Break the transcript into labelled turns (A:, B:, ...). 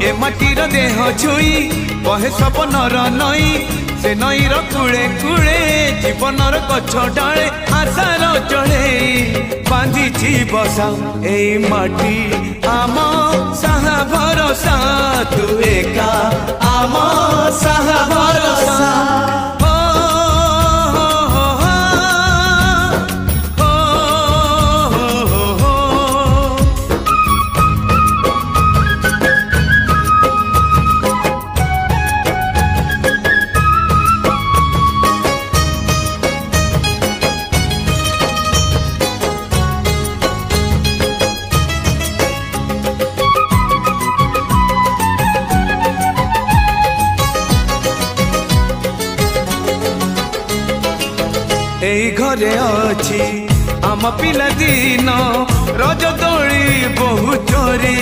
A: ए माटीर देह छुई बहे सपनर नई से नईर कूले कूले जीवनर गछ डाले आशार चढ़े बांधी बसा ए माटी आम साहा भरोसा तू एका आम साहा भरोसा एई घरे अछि आम पिला दिन रज दोली बहु चोरी